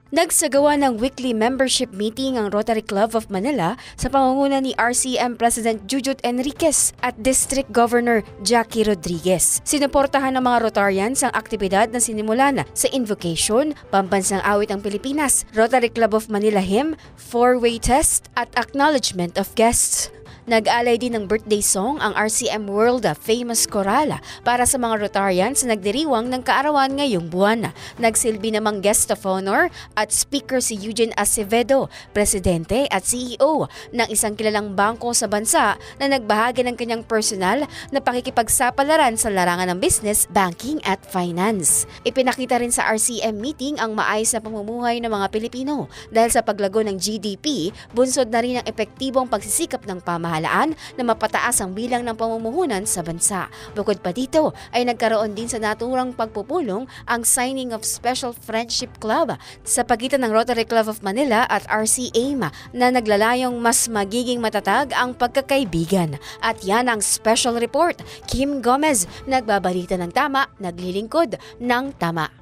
Nagsagawa ng weekly membership meeting ang Rotary Club of Manila sa pangunguna ni RCM President Jujut Enriquez at District Governor Jackie Rodriguez. Sinuportahan ng mga Rotarians ang aktibidad na sinimula na sa Invocation, Pambansang Awit ng Pilipinas, Rotary Club of Manila Hymn, Four-Way Test at Acknowledgement of Guests. Nag-alay din ng birthday song ang RCM World Famous Chorale para sa mga Rotarians na nagdiriwang ng kaarawan ngayong buwan. Nagsilbi namang guest of honor at speaker si Eugene Acevedo, Presidente at CEO ng isang kilalang bangko sa bansa na nagbahagi ng kanyang personal na pakikipagsapalaran sa larangan ng business, banking at finance. Ipinakita rin sa RCM meeting ang maayos na pamumuhay ng mga Pilipino dahil sa paglago ng GDP, bunsod na rin ang epektibong pagsisikap ng pamahalaan na mapataas ang bilang ng pamumuhunan sa bansa. Bukod pa dito ay nagkaroon din sa naturang pagpupulong ang signing of Special Friendship Club sa pagitan ng Rotary Club of Manila at RCAIM na naglalayong mas magiging matatag ang pagkakaibigan. At yan ang special report. Kim Gomez, nagbabalita ng tama, naglilingkod ng tama.